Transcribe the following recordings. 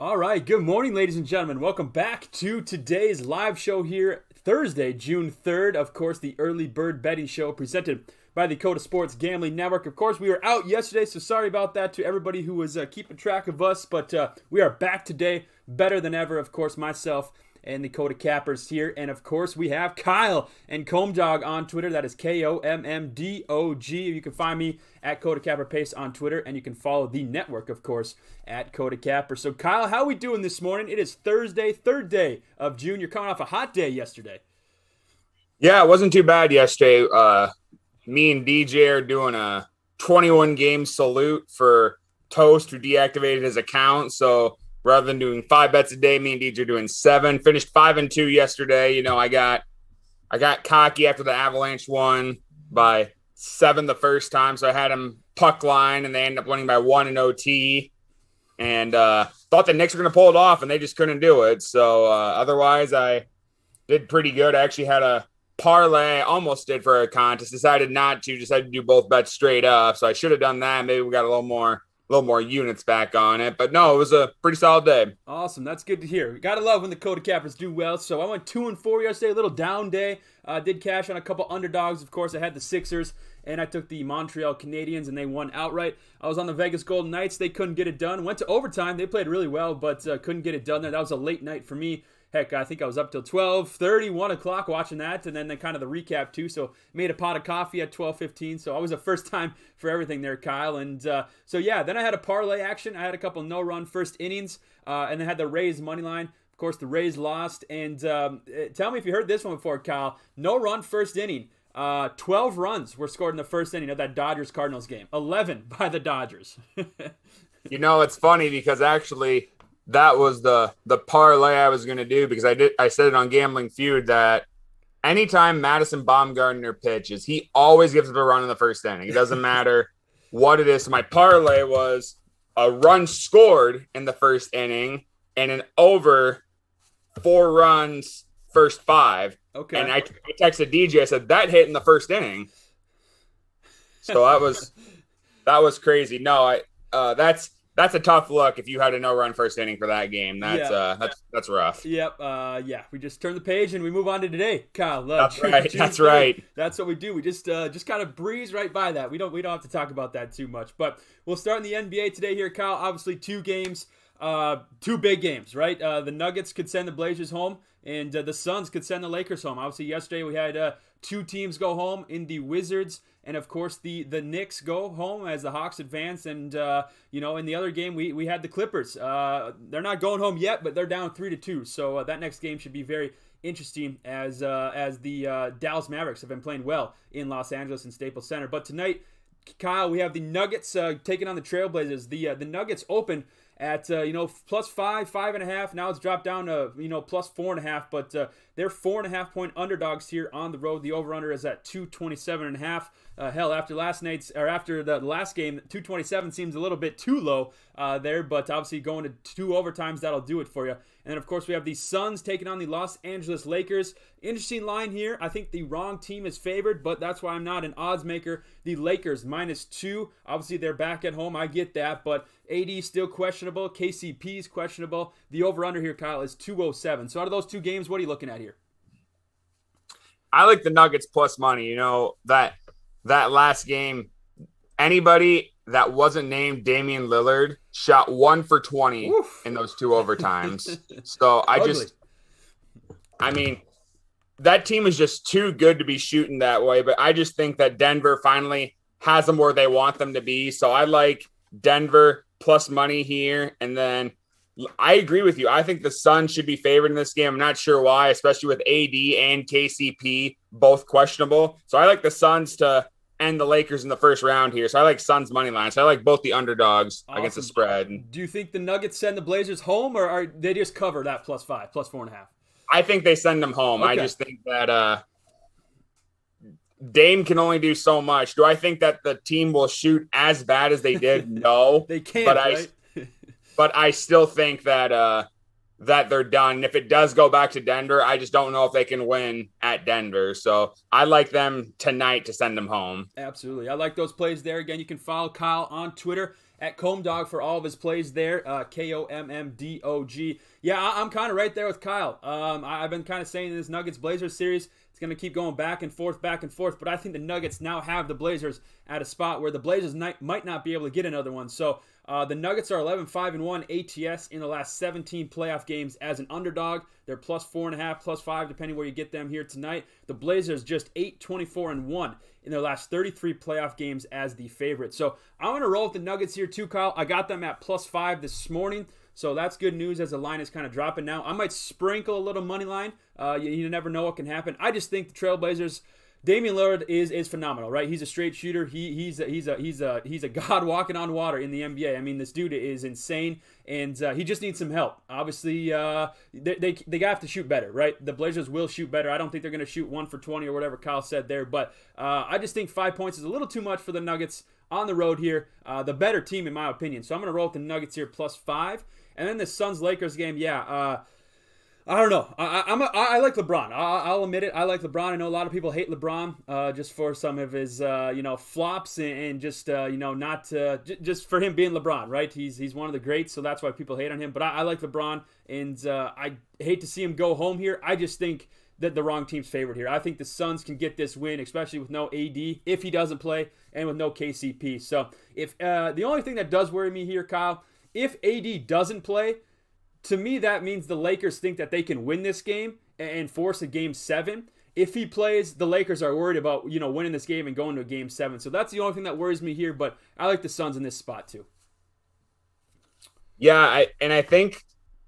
All right, good morning, ladies and gentlemen. Welcome back to today's live show here, Thursday, June 3rd. Of course, the early bird betting show presented by the Coda Sports Gambling Network. Of course, we were out yesterday, so sorry about that to everybody who was keeping track of us, but we are back today, better than ever. Of course, myself and the Coda Cappers here. And of course, we have Kyle and Comdog on Twitter. That is Kommdog. You can find me at Coda Capper Pace on Twitter, and you can follow the network, of course, at Coda Capper. So, Kyle, how are we doing this morning? It is Thursday, third day of June. You're coming off a hot day yesterday. Yeah, it wasn't too bad yesterday. Me and DJ are doing a 21-game salute for Toast, who deactivated his account. So rather than doing 5 bets a day, me and DJ are doing 7. Finished 5-2 yesterday. You know, I got cocky after the Avalanche won by 7 the first time, so I had him puck line, and they ended up winning by 1 in OT. And thought the Knicks were going to pull it off, and they just couldn't do it. So otherwise, I did pretty good. I actually had a parlay, almost did for a contest, decided not to, decided to do both bets straight up. So I should have done that. Maybe we got a little more units back on it. But no, it was a pretty solid day. Awesome. That's good to hear. Gotta love when the Coda Cappers do well. So I went 2-4 yesterday, a little down day. Did cash on a couple underdogs. Of course, I had the Sixers, and I took the Montreal Canadiens, and they won outright. I was on the Vegas Golden Knights. They couldn't get it done. Went to overtime. They played really well, but couldn't get it done there. That was a late night for me. Heck, I think I was up till 12:30, 1 o'clock watching that, and then kind of the recap too. So made a pot of coffee at 12:15. So I was a first time for everything there, Kyle. And so yeah, then I had a parlay action. I had a couple no-run first innings, and then had the Rays money line. Of course, the Rays lost. And tell me if you heard this one before, Kyle. No-run first inning. 12 runs were scored in the first inning of that Dodgers-Cardinals game. 11 by the Dodgers. You know, it's funny because actually that was the parlay I was going to do, because I said it on Gambling Feud that anytime Madison Bumgarner pitches, he always gives up a run in the first inning. It doesn't matter what it is. So my parlay was a run scored in the first inning and an over 4 runs first 5. Okay. And I texted DJ. I said that hit in the first inning. So that was crazy. No, that's a tough look if you had a no-run first inning for that game. That's rough. Yep. Yeah. We just turn the page and we move on to today, Kyle. That's right. That's right. That's what we do. We just kind of breeze right by that. We don't have to talk about that too much. But we'll start in the NBA today here, Kyle. Obviously, 2 games, 2 big games, right? The Nuggets could send the Blazers home, and the Suns could send the Lakers home. Obviously, yesterday we had 2 teams go home in the Wizards, and of course the Knicks go home as the Hawks advance. And in the other game we had the Clippers. They're not going home yet, but they're down 3-2. So that next game should be very interesting as the Dallas Mavericks have been playing well in Los Angeles and Staples Center. But tonight, Kyle, we have the Nuggets taking on the Trailblazers. The Nuggets open at plus 5.5. Now it's dropped down to plus 4.5, but they're 4.5 point underdogs here on the road. The over/under is at 227.5. Hell, after the last game, 227 seems a little bit too low there, but obviously going to 2 overtimes, that'll do it for you. And then, of course, we have the Suns taking on the Los Angeles Lakers. Interesting line here. I think the wrong team is favored, but that's why I'm not an odds maker. The Lakers -2. Obviously, they're back at home. I get that, but AD still questionable. KCP is questionable. The over/under here, Kyle, is 207. So out of those 2 games, what are you looking at here? I like the Nuggets plus money. You know, that last game, anybody that wasn't named Damian Lillard shot 1 for 20 in those 2 overtimes. So I mean, that team is just too good to be shooting that way. But I just think that Denver finally has them where they want them to be. So I like Denver plus money here. And then I agree with you. I think the Suns should be favored in this game. I'm not sure why, especially with AD and KCP both questionable. So I like the Suns to end the Lakers in the first round here. So I like Suns money line. So I like both the underdogs against the spread. Do you think the Nuggets send the Blazers home, or are they just cover that plus 5, plus 4.5? I think they send them home. Okay. I just think that Dame can only do so much. Do I think that the team will shoot as bad as they did? No. They can't, but right? But I still think that that they're done. If it does go back to Denver, I just don't know if they can win at Denver. So I like them tonight to send them home. Absolutely. I like those plays there. Again, you can follow Kyle on Twitter at Comdog for all of his plays there, Kommdog. Yeah, I'm kind of right there with Kyle. I've been kind of saying in this Nuggets-Blazers series, it's going to keep going back and forth, but I think the Nuggets now have the Blazers at a spot where the Blazers might not be able to get another one. So the Nuggets are 11-5-1 ATS in the last 17 playoff games as an underdog. They're plus 4.5, plus 5, depending where you get them here tonight. The Blazers just 8-24-1 in their last 33 playoff games as the favorite. So I'm going to roll with the Nuggets here too, Kyle. I got them at plus 5 this morning. So that's good news as the line is kind of dropping now. I might sprinkle a little money line. You never know what can happen. I just think the Trailblazers, Damian Lillard is phenomenal, right? He's a straight shooter. He's a god walking on water in the NBA. I mean, this dude is insane, and he just needs some help. Obviously, they have to shoot better, right? The Blazers will shoot better. I don't think they're going to shoot 1 for 20 or whatever Kyle said there, but I just think 5 points is a little too much for the Nuggets on the road here. The better team, in my opinion. So I'm going to roll with the Nuggets here plus 5. And then the Suns-Lakers game, I don't know. I like LeBron. I'll admit it. I like LeBron. I know a lot of people hate LeBron just for some of his flops and just not just for him being LeBron, right? He's one of the greats, so that's why people hate on him. But I like LeBron, and I hate to see him go home here. I just think that the wrong team's favored here. I think the Suns can get this win, especially with no AD if he doesn't play, and with no KCP. So if the only thing that does worry me here, Kyle, if AD doesn't play, to me, that means the Lakers think that they can win this game and force a Game 7. If he plays, the Lakers are worried about, winning this game and going to a Game 7. So that's the only thing that worries me here, but I like the Suns in this spot too. Yeah, I think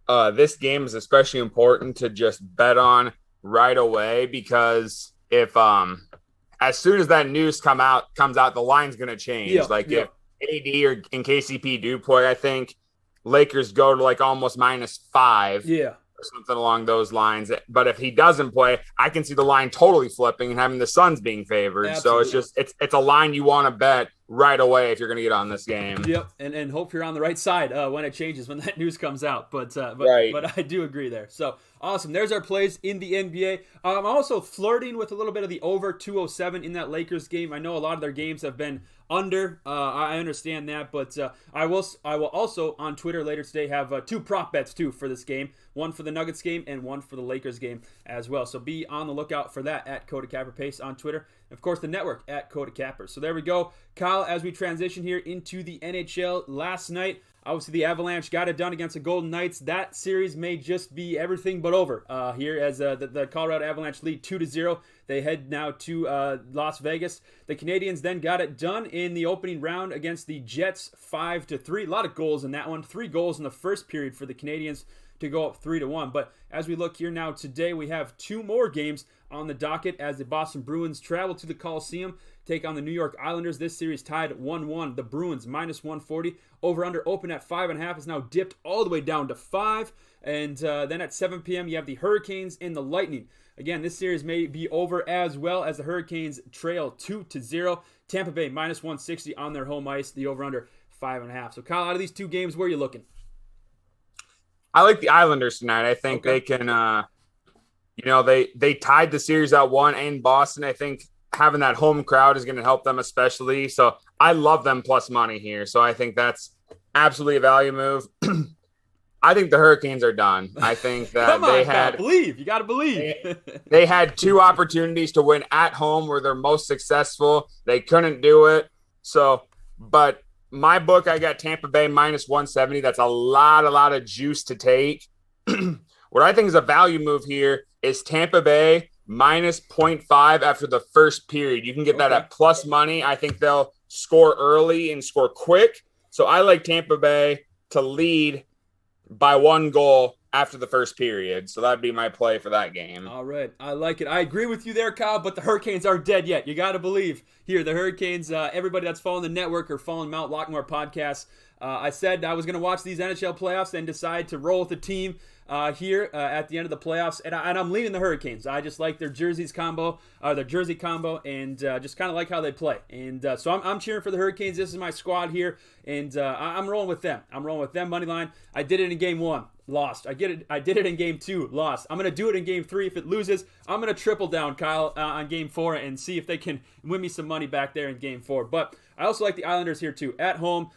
this game is especially important to just bet on right away because if as soon as that news comes out, the line's going to change. If AD or in KCP do play, I think Lakers go to like almost -5. Yeah. Or something along those lines. But if he doesn't play, I can see the line totally flipping and having the Suns being favored. Absolutely. So it's a line you want to bet right away if you're going to get on this game. Yep, and hope you're on the right side when it changes, when that news comes out. But I do agree there. So awesome. There's our plays in the NBA. I'm also flirting with a little bit of the over 207 in that Lakers game. I know a lot of their games have been under. I understand that, but I will also on Twitter later today have 2 prop bets too for this game. One for the Nuggets game and one for the Lakers game as well. So be on the lookout for that at Coda Capper Pace on Twitter. And of course, the network at Coda Capper. So there we go. Kyle, as we transition here into the NHL last night, obviously the Avalanche got it done against the Golden Knights. That series may just be everything but over here as the Colorado Avalanche lead 2-0. They head now to Las Vegas. The Canadiens then got it done in the opening round against the Jets 5-3. A lot of goals in that one. 3 goals in the first period for the Canadiens to go up 3-1. But as we look here now today, we have 2 more games on the docket as the Boston Bruins travel to the Coliseum, take on the New York Islanders. This series tied 1-1. The Bruins -140. Over-under open at 5.5 is now dipped all the way down to 5. And then at 7 p.m. you have the Hurricanes and the Lightning. Again, this series may be over as well as the Hurricanes trail 2-0. Tampa Bay -160 on their home ice. The over-under 5.5. So Kyle, out of these 2 games, where are you looking? I like the Islanders tonight. I think they can, they tied the series at 1 in Boston. I think having that home crowd is going to help them especially. So I love them plus money here. So I think that's absolutely a value move. I think the Hurricanes are done. I think that believe. You got to believe. They had 2 opportunities to win at home where they're most successful. They couldn't do it. But my book, I got Tampa Bay -170. That's a lot of juice to take. What I think is a value move here is Tampa Bay -0.5 after the first period. You can get that at plus money. I think they'll score early and score quick. So I like Tampa Bay to lead by 1 goal after the first period. So that'd be my play for that game. All right. I like it. I agree with you there, Kyle, but the Hurricanes aren't dead yet. You got to believe. Here, the Hurricanes, everybody that's following the network or following Mount Lockmore podcasts, I said I was going to watch these NHL playoffs and decide to roll with the team here at the end of the playoffs, and I'm leaning the Hurricanes. I just like their jersey combo, and just kind of like how they play. And so I'm cheering for the Hurricanes. This is my squad here, and I'm rolling with them. I'm rolling with them money line. I did it in game 1. Lost. I did it in game 2. Lost. I'm going to do it in game 3. If it loses, I'm going to triple down, Kyle, on game 4 and see if they can win me some money back there in game 4. But I also like the Islanders here too. At home,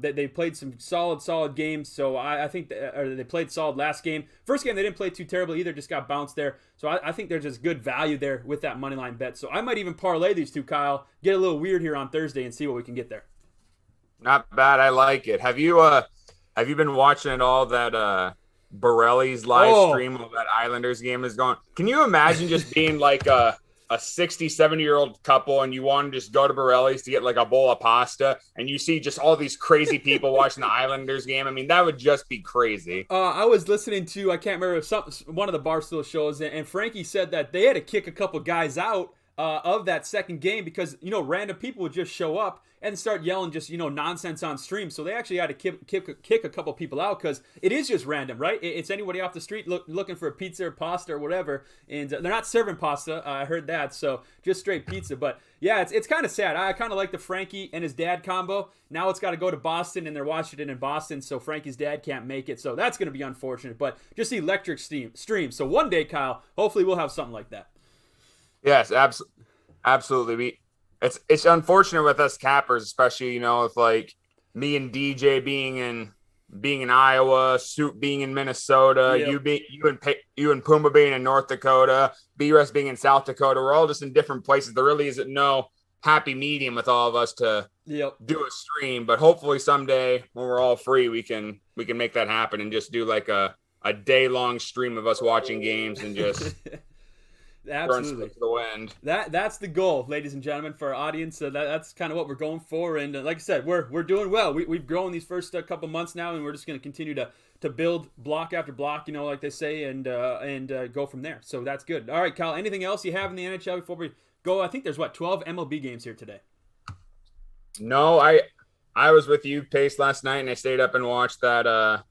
they played some solid games. So I think they played solid last game. First game, they didn't play too terribly either. Just got bounced there. So I think there's just good value there with that money line bet. So I might even parlay these two, Kyle. Get a little weird here on Thursday and see what we can get there. Not bad. I like it. Have you been watching at all that Borelli's live stream of that Islanders game is going? Can you imagine just being like a 60, 70-year-old couple and you want to just go to Borelli's to get like a bowl of pasta and you see just all these crazy people watching the Islanders game? I mean, that would just be crazy. I was listening to, I can't remember, one of the Barstool shows, and Frankie said that they had to kick a couple guys out of that second game because, random people would just show up and start yelling just, nonsense on stream. So they actually had to kick a couple people out because it is just random, right? It's anybody off the street looking for a pizza or pasta or whatever. And they're not serving pasta. I heard that. So just straight pizza. But yeah, it's kind of sad. I kind of like the Frankie and his dad combo. Now it's got to go to Boston, and they're watching it in Boston. So Frankie's dad can't make it. So that's going to be unfortunate. But just the electric stream. So one day, Kyle, hopefully we'll have something like that. Yes, absolutely. It's unfortunate with us cappers, especially with like me and DJ being in Iowa, Soup being in Minnesota, yep. you and Puma being in North Dakota, B-Rest being in South Dakota. We're all just in different places. There really isn't no happy medium with all of us to do a stream. But hopefully someday when we're all free, we can make that happen and just do like a day-long stream of us watching games and just absolutely to the wind. That's the goal, ladies and gentlemen, for our audience. That's kind of what we're going for. And like I said, we're doing well. We've grown these first couple months now, and we're just going to continue to build block after block, like they say, and go from there. So that's good. All right, Kyle, anything else you have in the NHL before we go? I think there's 12 MLB games here today. No, I was with you, Pace, last night, and I stayed up and watched that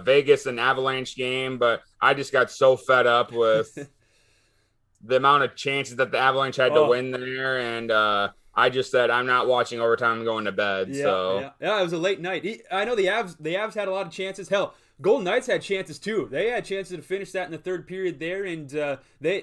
Vegas and Avalanche game, but I just got so fed up with the amount of chances that the Avalanche had to win there, and I just said I'm not watching overtime. I'm going to bed. Yeah, it was a late night. I know the Avs had a lot of chances. Hell, Golden Knights had chances too. They had chances to finish that in the third period there, and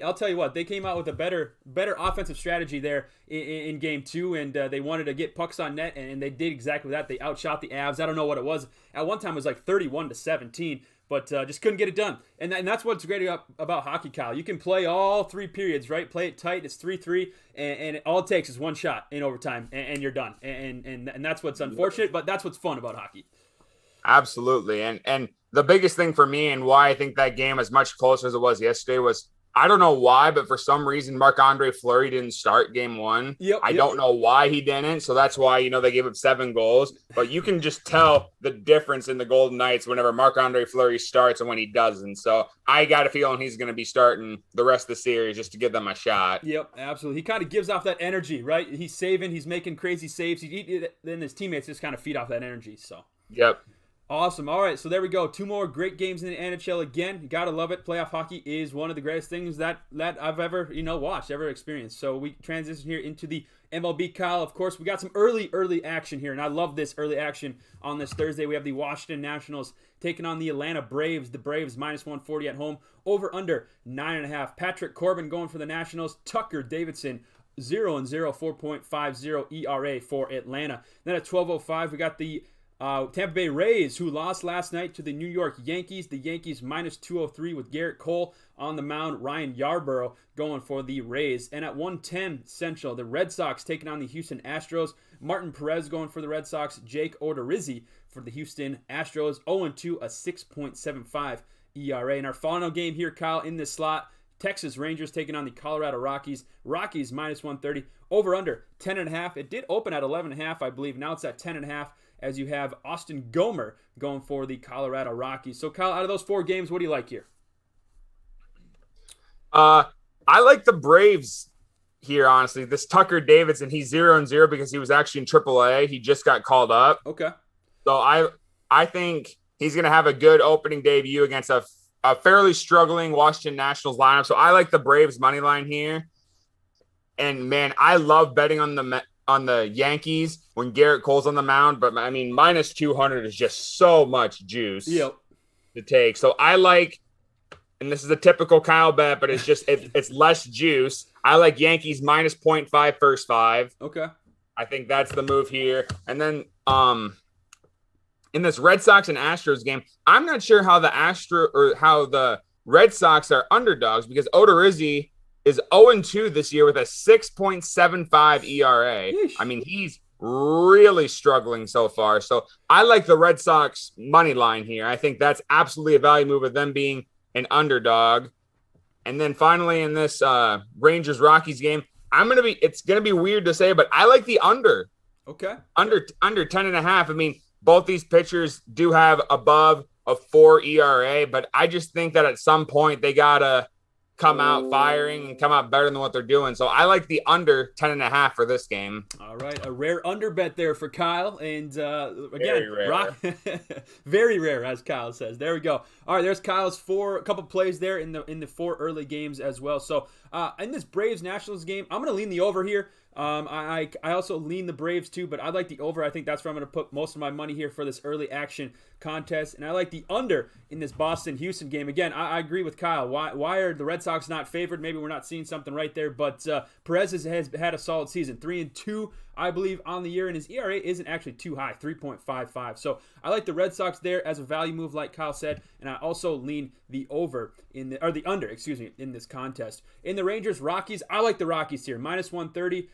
I'll tell you what, they came out with a better offensive strategy there in game 2, and they wanted to get pucks on net, and they did exactly that. They outshot the Avs. I don't know what it was. At one time it was like 31-17, but just couldn't get it done. And that's what's great about hockey, Kyle. You can play all 3 periods, right? Play it tight. It's 3-3, and all it takes is one shot in overtime, and you're done. And that's what's unfortunate, but that's what's fun about hockey. Absolutely. And the biggest thing for me and why I think that game is much closer as it was yesterday was, I don't know why, but for some reason, Marc-Andre Fleury didn't start game 1. I don't know why he didn't. So that's why, they gave up 7 goals. But you can just tell the difference in the Golden Knights whenever Marc-Andre Fleury starts and when he doesn't. So I got a feeling he's going to be starting the rest of the series just to give them a shot. Yep, absolutely. He kind of gives off that energy, right? He's saving. He's making crazy saves. Then his teammates just kind of feed off that energy. So. Yep. Awesome. All right, so there we go. 2 more great games in the NHL again. You got to love it. Playoff hockey is one of the greatest things that I've ever, watched, ever experienced. So we transition here into the MLB, Kyle. Of course, we got some early action here, and I love this early action on this Thursday. We have the Washington Nationals taking on the Atlanta Braves. The Braves -140 at home, over under 9.5. Patrick Corbin going for the Nationals. Tucker Davidson 0-0, 4.50 ERA for Atlanta. Then at 12:05, we got the Tampa Bay Rays, who lost last night to the New York Yankees. The Yankees -203 with Garrett Cole on the mound. Ryan Yarbrough going for the Rays. And at 1:10 Central, the Red Sox taking on the Houston Astros. Martin Perez going for the Red Sox. Jake Odorizzi for the Houston Astros. 0-2, a 6.75 ERA. And our final game here, Kyle, in this slot, Texas Rangers taking on the Colorado Rockies. Rockies -130. Over under 10.5. It did open at 11.5, I believe. Now it's at 10.5. As you have Austin Gomer going for the Colorado Rockies. So, Kyle, out of those 4 games, what do you like here? I like the Braves here, honestly. This Tucker Davidson, he's 0-0 because he was actually in AAA. He just got called up. Okay. So I think he's going to have a good opening debut against a fairly struggling Washington Nationals lineup. So I like the Braves money line here. And man, I love betting on the Yankees when Garrett Cole's on the mound. But I mean, minus 200 is just so much juice to take. So I like, and this is a typical Kyle bet, but it's just it's less juice. I like Yankees minus 0.5 first 5. Okay. I think that's the move here. And then in this Red Sox and Astros game, I'm not sure how the Red Sox are underdogs because Odorizzi is 0-2 this year with a 6.75 ERA. Yeesh. I mean, he's really struggling so far. So I like the Red Sox money line here. I think that's absolutely a value move with them being an underdog. And then finally in this Rangers-Rockies game, it's gonna be weird to say, but I like the under. Okay. Under 10.5. I mean, both these pitchers do have above a 4 ERA, but I just think that at some point they gotta come out firing and come out better than what they're doing. So I like the under 10.5 for this game. All right, a rare under bet there for Kyle, and again, Very rare. very rare, as Kyle says. There we go. All right, there's Kyle's couple plays there in the 4 early games as well. So in this Braves Nationals game, I'm gonna lean the over here. I also lean the Braves too, but I like the over. I think that's where I'm going to put most of my money here for this early action contest. And I like the under in this Boston-Houston game. Again, I agree with Kyle. Why are the Red Sox not favored? Maybe we're not seeing something right there, but Perez has had a solid season. 3-2, I believe, on the year, and his ERA isn't actually too high, 3.55. So I like the Red Sox there as a value move, like Kyle said, and I also lean the under in this contest. In the Rangers-Rockies, I like the Rockies here, minus 130.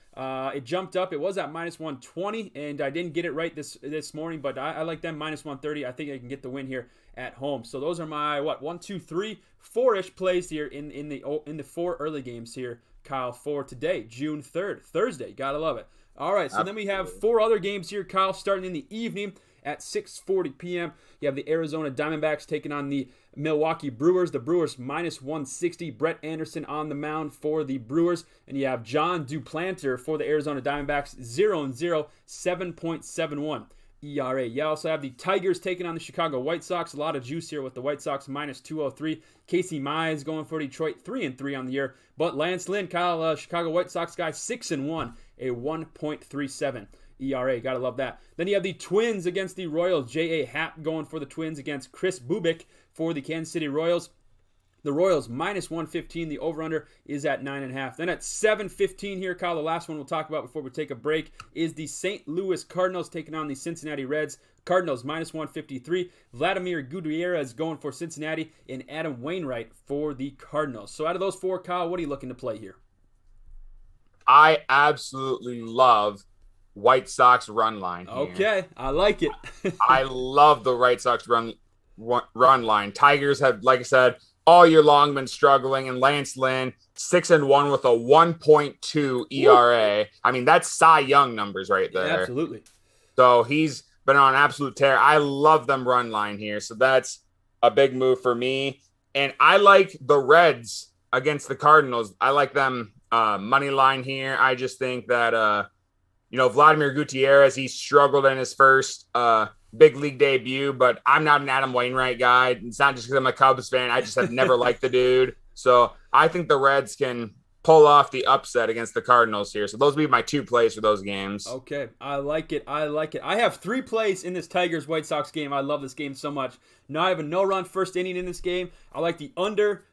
It jumped up. It was at minus 120, and I didn't get it right this morning, but I like them minus 130. I think I can get the win here at home. So those are my 1, 2, 3, 4-ish plays here in the 4 early games here, Kyle, for today, June 3rd, Thursday. Gotta love it. All right, so then we have 4 other games here, Kyle, starting in the evening at 6:40 p.m. You have the Arizona Diamondbacks taking on the Milwaukee Brewers. The Brewers minus 160. Brett Anderson on the mound for the Brewers. And you have John Duplanter for the Arizona Diamondbacks, 0-0, 7.71 ERA. You also have the Tigers taking on the Chicago White Sox. A lot of juice here with the White Sox minus 203. Casey Mize going for Detroit, 3-3 on the year. But Lance Lynn, Kyle, Chicago White Sox guy, 6-1, a 1.37 ERA. Gotta love that. Then you have the Twins against the Royals. J.A. Happ going for the Twins against Chris Bubik for the Kansas City Royals. The Royals minus 115. The over-under is at 9.5. Then at 7:15 here, Kyle, the last one we'll talk about before we take a break is the St. Louis Cardinals taking on the Cincinnati Reds. Cardinals minus 153. Vladimir Gutierrez going for Cincinnati and Adam Wainwright for the Cardinals. So out of those 4, Kyle, what are you looking to play here? I absolutely love White Sox run line here. Okay, I like it. I love the White Sox run line. Tigers have, like I said, all year long been struggling, and Lance Lynn 6-1 with a 1.2 ERA. I mean, that's Cy Young numbers right there. Yeah, absolutely. So he's been on an absolute tear. I love them run line here, so that's a big move for me. And I like the Reds against the Cardinals. I like them money line here. I just think that Vladimir Gutierrez, he struggled in his first big league debut, but I'm not an Adam Wainwright guy. It's not just because I'm a Cubs fan. I just have never liked the dude. So I think the Reds can pull off the upset against the Cardinals here. So those would be my 2 plays for those games. Okay, I like it. I have 3 plays in this Tigers-White Sox game. I love this game so much. Now I have a no-run first inning in this game. I like the under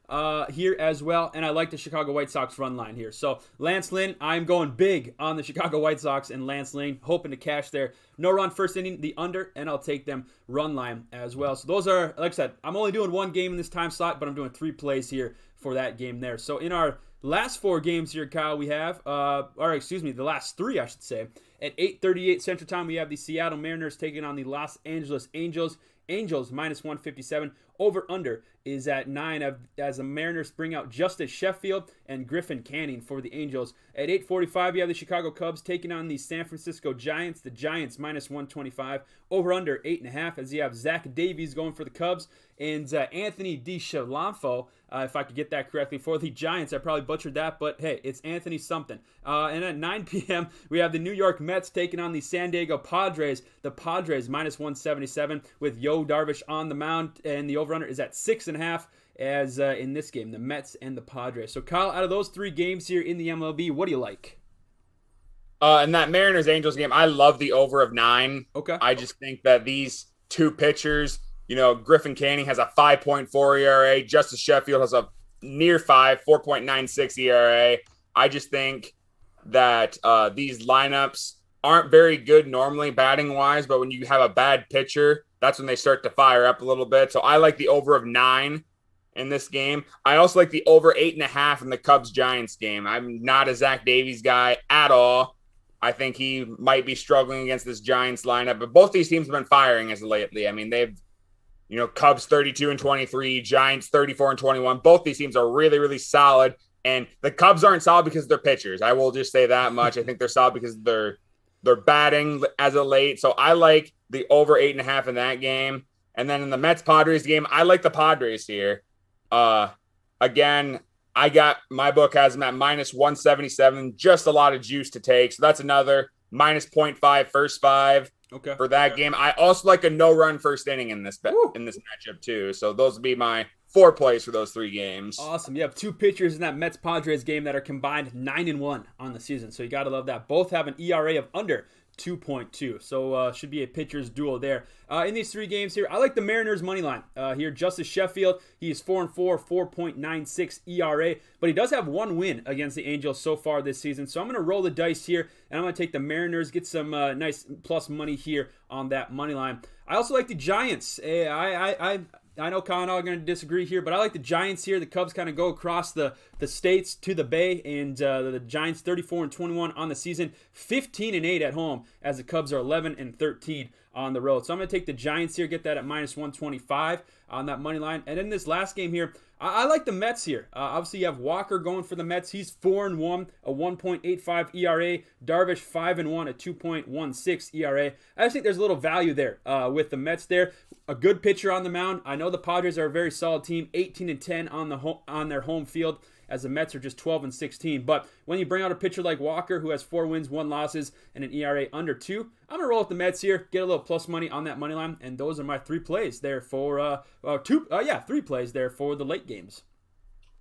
here as well, and I like the Chicago White Sox run line here. So Lance Lynn, I'm going big on the Chicago White Sox and Lance Lynn, hoping to cash there. No-run first inning, the under, and I'll take them run line as well. So those are, like I said, I'm only doing 1 game in this time slot, but I'm doing 3 plays here for that game there. So in our last 4 games here, Kyle, we have, the last 3, I should say. At 8:38 Central Time, we have the Seattle Mariners taking on the Los Angeles Angels. Angels minus 157. Over-under is at 9 as the Mariners bring out Justice Sheffield and Griffin Canning for the Angels. At 8:45, you have the Chicago Cubs taking on the San Francisco Giants. The Giants minus 125. Over-under 8.5 as you have Zach Davies going for the Cubs and Anthony DiSciolfo, if I could get that correctly, for the Giants. I probably butchered that, but hey, it's Anthony something. And at 9 p.m., we have the New York Mets taking on the San Diego Padres. The Padres minus 177 with Yo Darvish on the mound, and the over-under is at 6.5 as in this game, the Mets and the Padres. So, Kyle, out of those 3 games here in the MLB, what do you like? In that Mariners-Angels game, I love the over of 9. Okay. I just think that these two pitchers, Griffin Canning has a 5.4 ERA. Justice Sheffield has a near 4.96 ERA. I just think that these lineups aren't very good normally batting-wise, but when you have a bad pitcher, that's when they start to fire up a little bit. So I like the over of 9 in this game. I also like the over 8.5 in the Cubs-Giants game. I'm not a Zach Davies guy at all. I think he might be struggling against this Giants lineup, but both these teams have been firing as of lately. I mean, they've, Cubs 32-23, Giants 34-21. Both these teams are really, really solid, and the Cubs aren't solid because of their pitchers. I will just say that much. I think they're solid because they're batting as of late. So I like the over 8.5 in that game. And then in the Mets-Padres game, I like the Padres here. Again, I got my book has them at minus 177, just a lot of juice to take. So that's another minus 0.5 first 5 for that game. I also like a no-run first inning in this matchup too. So those would be my 4 plays for those 3 games. Awesome. You have 2 pitchers in that Mets-Padres game that are combined 9-1 on the season. So you got to love that. Both have an ERA of under 2.2. So should be a pitcher's duel there. In these 3 games here, I like the Mariners money line. Here, Justice Sheffield, he is 4-4, 4.96 ERA, but he does have 1 win against the Angels so far this season. So I'm going to roll the dice here, and I'm going to take the Mariners, get some nice plus money here on that money line. I also like the Giants. I know Kyle and I are going to disagree here, but I like the Giants here. The Cubs kind of go across the states to the Bay, and the Giants 34-21 on the season, 15-8 at home, as the Cubs are 11-13 on the road. So I'm going to take the Giants here, get that at minus 125 on that money line. And in this last game here, I like the Mets here. Obviously, you have Walker going for the Mets. He's 4-1, a 1.85 ERA. Darvish 5-1, a 2.16 ERA. I just think there's a little value there with the Mets there. A good pitcher on the mound. I know the Padres are a very solid team, 18-10 on their home field, as the Mets are just 12-16. But when you bring out a pitcher like Walker, who has 4 wins, 1 losses, and an ERA under 2, I'm gonna roll with the Mets here, get a little plus money on that money line, and those are my 3 plays there for 3 plays there for the late games.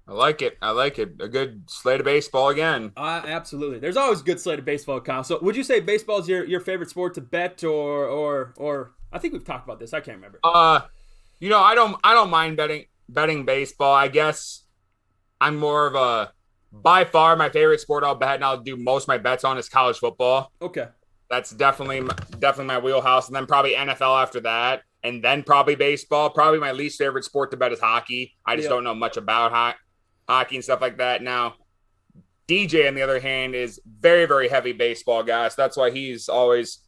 I like it. A good slate of baseball again. Absolutely. There's always a good slate of baseball, Kyle. So would you say baseball is your favorite sport to bet, or I think we've talked about this. I can't remember. I don't mind betting baseball. I guess I'm more of a, by far my favorite sport I'll bet and I'll do most of my bets on is college football. Okay. That's definitely my wheelhouse, and then probably NFL after that, and then probably baseball. Probably my least favorite sport to bet is hockey. I just don't know much about hockey and stuff like that. Now, DJ, on the other hand, is very, very heavy baseball guy, so that's why he's always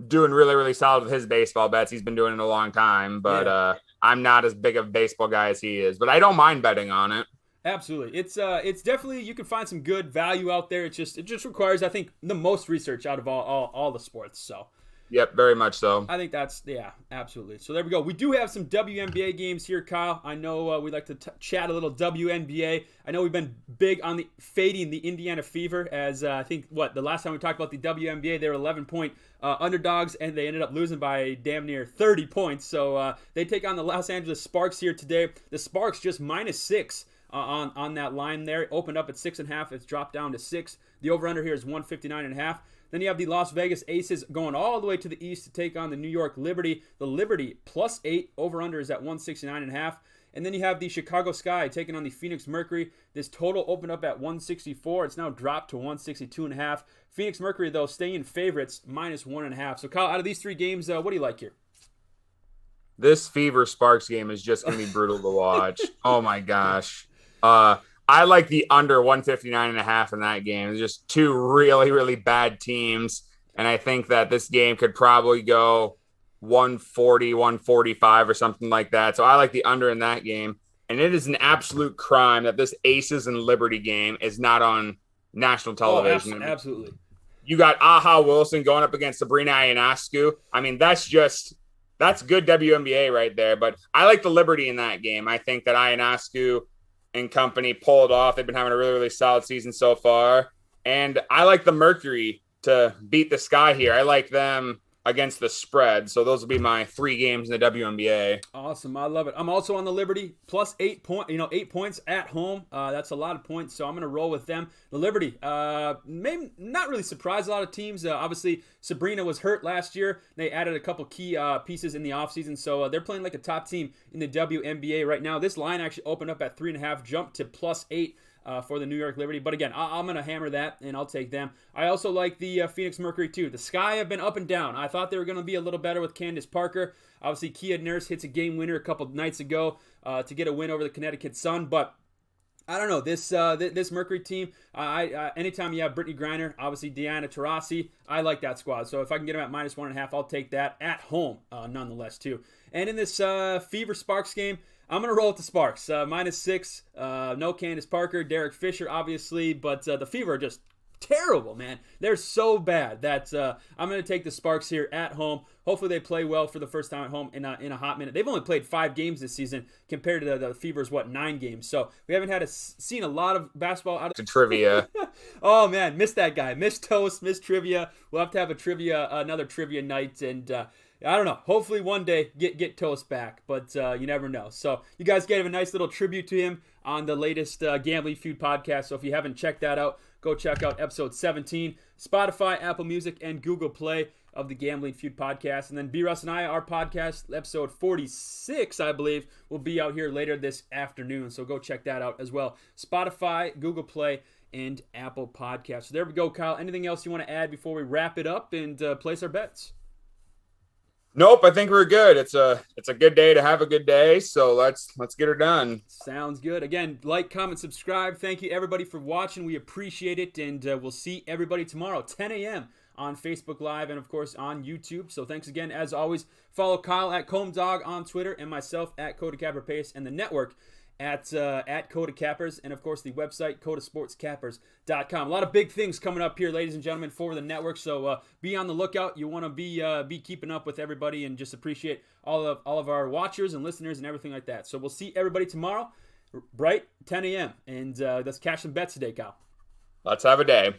doing really, really solid with his baseball bets. He's been doing it a long time, but I'm not as big of a baseball guy as he is. But I don't mind betting on it. Absolutely. It's definitely, you can find some good value out there. It just requires, I think, the most research out of all the sports. So yep, very much so. I think that's, absolutely. So there we go. We do have some WNBA games here, Kyle. I know we like to chat a little WNBA. I know we've been big on fading the Indiana Fever, as I think, the last time we talked about the WNBA, they were 11-point underdogs, and they ended up losing by damn near 30 points. So they take on the Los Angeles Sparks here today. The Sparks just -6. On that line there. It opened up at 6.5. It's dropped down to 6. The over-under here is 159.5. Then you have the Las Vegas Aces going all the way to the east to take on the New York Liberty. The Liberty +8. Over-under is at 169.5. And then you have the Chicago Sky taking on the Phoenix Mercury. This total opened up at 164. It's now dropped to 162.5. Phoenix Mercury, though, staying favorites, -1.5. So, Kyle, out of these 3 games, what do you like here? This Fever Sparks game is just going to be brutal to watch. Oh, my gosh. I like the under 159.5 in that game. It's just 2 really, really bad teams. And I think that this game could probably go 140, 145 or something like that. So I like the under in that game. And it is an absolute crime that this Aces and Liberty game is not on national television. Oh, absolutely. You got Aha Wilson going up against Sabrina Ionescu. I mean, that's good WNBA right there. But I like the Liberty in that game. I think that Ionescu and company pulled off. They've been having a really, really solid season so far. And I like the Mercury to beat the Sky here. I like them against the spread. So those will be my 3 games in the WNBA. Awesome. I love it. I'm also on the Liberty plus 8 points at home. That's a lot of points. So I'm going to roll with them. The Liberty, maybe not really surprised a lot of teams. Obviously, Sabrina was hurt last year. They added a couple key pieces in the offseason. So they're playing like a top team in the WNBA right now. This line actually opened up at 3.5, jumped to plus 8. For the New York Liberty. But again, I'm going to hammer that, and I'll take them. I also like the Phoenix Mercury, too. The Sky have been up and down. I thought they were going to be a little better with Candace Parker. Obviously, Kia Nurse hits a game winner a couple nights ago to get a win over the Connecticut Sun. But I don't know. This Mercury team, anytime you have Brittany Griner, obviously Diana Taurasi, I like that squad. So if I can get them at minus 1.5, I'll take that at home nonetheless, too. And in this Fever Sparks game, I'm going to roll with the Sparks. Minus 6. No Candace Parker, Derek Fisher, obviously. But the Fever are just terrible, man. They're so bad that I'm going to take the Sparks here at home. Hopefully they play well for the first time at home in a hot minute. They've only played 5 games this season compared to the Fever's, 9 games. So we haven't seen a lot of basketball out of trivia. Oh, man. Missed that guy. Missed Toast. Missed trivia. We'll have to have another trivia night. And I don't know. Hopefully one day get Toast back, but you never know. So you guys gave a nice little tribute to him on the latest Gambling Feud podcast. So if you haven't checked that out, go check out episode 17, Spotify, Apple Music, and Google Play of the Gambling Feud podcast. And then B-Russ and I, our podcast, episode 46, I believe, will be out here later this afternoon. So go check that out as well. Spotify, Google Play, and Apple Podcasts. So there we go, Kyle. Anything else you want to add before we wrap it up and place our bets? Nope, I think we're good. It's a good day to have a good day, so let's get her done. Sounds good. Again, like, comment, subscribe. Thank you, everybody, for watching. We appreciate it, and we'll see everybody tomorrow, 10 a.m. on Facebook Live and, of course, on YouTube. So thanks again. As always, follow Kyle at CombDog on Twitter and myself at CodaCapperPace and the network at Coda Cappers, and of course the website codasportscappers.com. A lot of big things coming up here, ladies and gentlemen, for the network, so be on the lookout. You want to be keeping up with everybody and just appreciate all of our watchers and listeners and everything like that. So we'll see everybody tomorrow, bright 10 a.m. and let's cash some bets today, Kyle. Let's have a day.